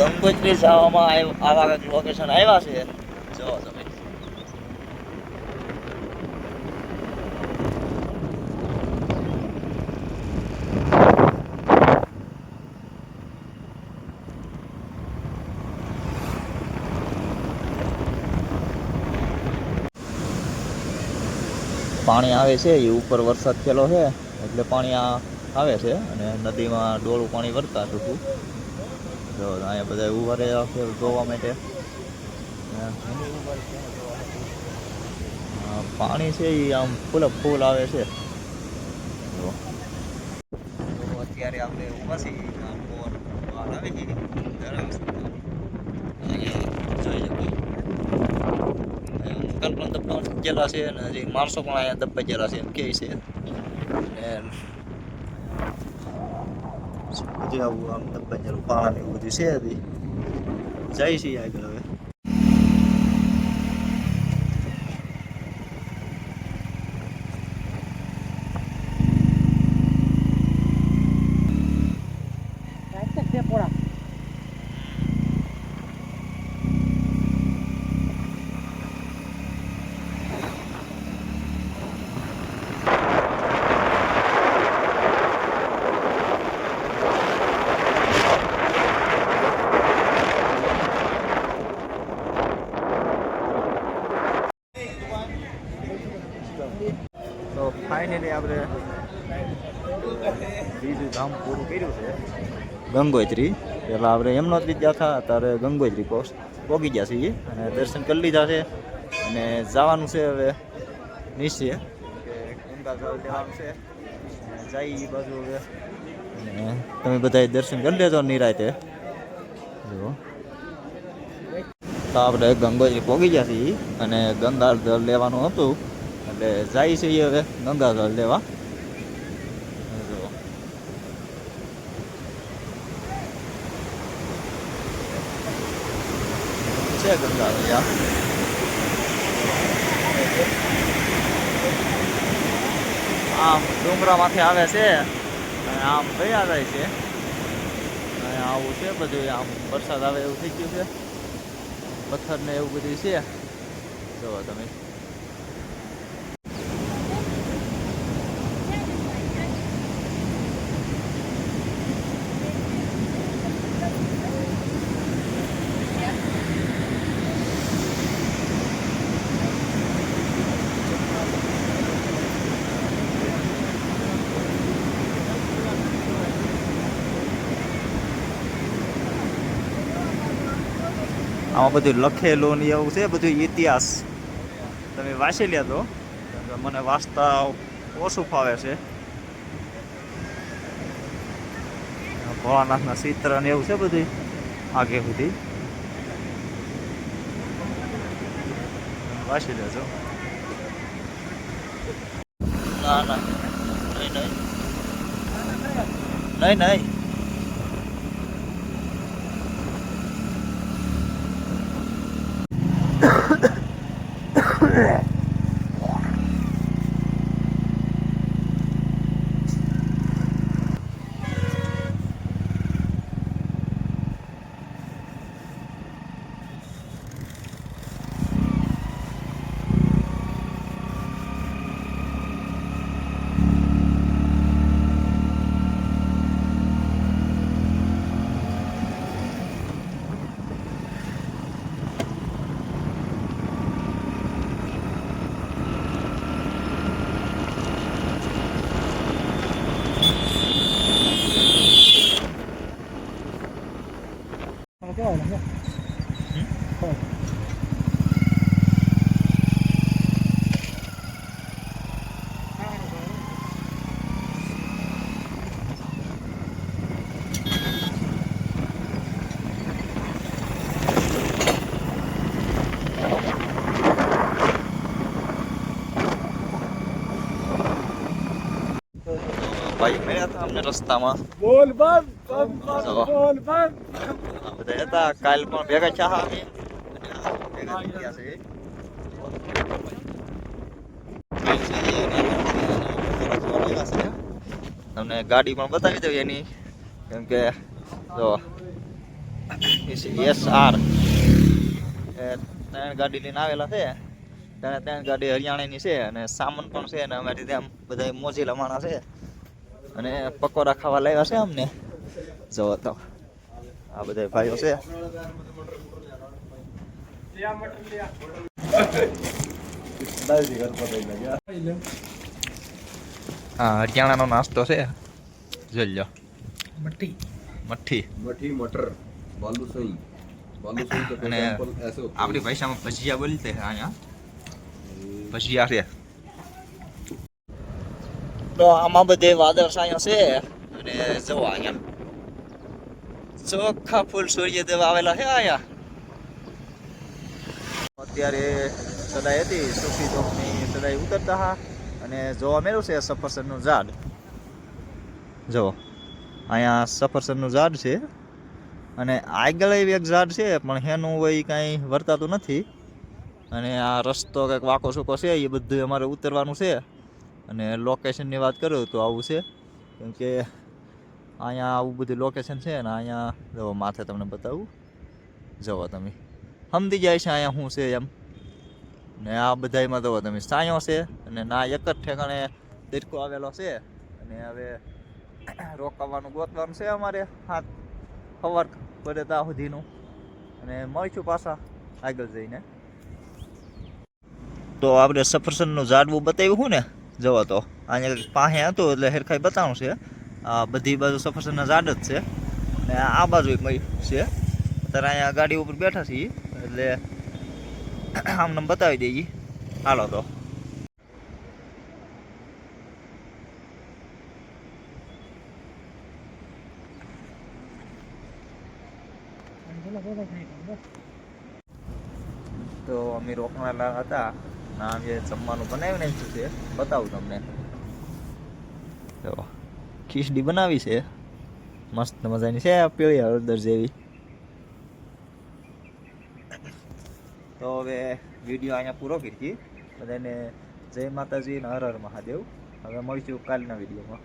ગંગોત્રી જવામાં આવા કંઈક લોકેશન આવ્યા છે. જો તમે પાણી આવે છે એ ઉપર વરસાદ થયેલો છે એટલે પાણી આવે છે અને નદીમાં ડોળું પાણી વરતા હતું. જો અહીંયા બધા ઊભા રહ્યા છે જોવા માટે. પાણી છે એ આમ ફૂલ આવે છે. જો અત્યારે આપણે ઊભા છીએ આમ પવન બહાર આવે છે જોઈ શકો. કલ્પના દબ્બા ગયેલા છે અને હજી માણસો પણ અહીંયા દબ્બા ગયેલા છે એમ કે છે. બધું આવું આમ દબ્બા ગયેલું પાણી એવું બધું છે. હજી જાય છે આગળ હવે. તો ફાઇનલી આપણે બીજું ધામ પૂરું કર્યું છે ગંગોત્રી. પહેલાં આપણે યમનોત્રી ગયા હતા, અત્યારે ગંગોત્રી પહોંચી ગયા છીએ અને દર્શન કરી લીધા છે અને જવાનું છે હવે નીચે કે ગંગા જળ લેવાનું છે જાય એ બાજુ હવે. અને તમે બધા દર્શન કરી લેજો નિરાંતે. જો તો આપણે ગંગોત્રી પહોંચી ગયા છીએ અને ગંગા જળ લેવાનું હતું એટલે જાય છે હવે ગંગા જળ લેવા. છે ગંગા જળ આમ ડુંગરામાંથી આવે છે અને આમ ગયા જાય છે. અને આવું છે બધું આમ વરસાદ આવે એવું થઈ ગયું છે. પથ્થર ને એવું બધું છે. જો તમે આમાં બધું લખેલું ને એવું છે બધું ઇતિહાસ તમે વાંચી લેજો. મને વાંચતા ઓછું ફાવે છે. ભોળાનાથના ચિત્ર ને એવું છે બધું આગે સુધી વાંચી લેજો. ના ના નહીં નહીં નહીં નહીં. ભાઈ મળ્યા હતા અમને રસ્તામાં. બોલ બમ બોલ બમ બધા હતા કાલ પણ ભેગા ચાહ અમે ભેગા થઈ ગયા છે. તમને ગાડી પણ બતાવી દઉં એની, કેમ કે જો SR એ 3 ગાડી લઈને આવેલા છે. ત્રણ ગાડી હરિયાણાની છે અને સામાન પણ છે ને અમારી ત્યાં બધા મોજીલા માણસ છે અને પકોડા ખાવા લાવ્યા છે અમને. જો તો આ બધા ભાઈઓ છે. હા, હરિયાણાનો નાસ્તો છે. જોઈ લો. મઠ્ઠી मटर बालूशाही का અને एग्जांपल ऐसे होता है આપણી ભાષામાં ભજીયા બોલતે हैं અહીંયા. ભજીયા છે. તો આમાં બધે વાદળછાયો છે અને જો અહીંયા ચોખ્ખા ફૂલ સૂર્યદેવ આવેલા છે અહીંયા. અત્યારે સદાય હતી સુખી ચોકની સદાય ઉતરતા હા અને જોવા મળ્યું છે સફરજનનું ઝાડ. જો અહીંયા સફરજનનું ઝાડ છે અને આગળ એક ઝાડ છે પણ એનું હોય કાંઈ વર્તાતું નથી. અને આ રસ્તો કંઈક વાંકો સૂકો છે એ બધું અમારે ઉતરવાનું છે. અને લોકેશનની વાત કરું તો આવું છે કેમ કે અહીંયા આવું બધું લોકેશન છે ને અહીંયા જો માથે તમને બતાવું. જુઓ તમે સમજી જાય છે અહીંયા શું છે એમ. ને આ બધામાં જુઓ તમે સાયો છે અને ના એક જ ઠેકાણે દરકો આવેલો છે. અને હવે રોકાવાનું ગોતવાનું છે અમારે હાથ સવાર પડે ત્યાં સુધીનું અને મળીશું પાછા આગળ જઈને. તો આપણે સફરજનનું ઝાડવું બતાવ્યું હું ને જવો તો અહીંયા પાસે હતું એટલે હેરખાઈ બતાવું છે. આ બધી બાજુ સફરજનના ઝાડ જ છે ને આ બાજુ એક મય છે. અત્યારે અહીંયા ગાડી ઉપર બેઠા છીએ એટલે આમને બતાવી દઈએ. હાલો તો તો અમે રોકવાના હતા ના જે જમવાનું બનાવી નાખ્યું છે બતાવું તમને. જો ખીચડી બનાવી છે મસ્ત મજાની છે પીળી હળદર જેવી. તો હવે વિડીયો અહીંયા પૂરો કરીએ. બધાને જય માતાજી અને હર હર મહાદેવ. હવે મળીશું કાલના વિડીયોમાં.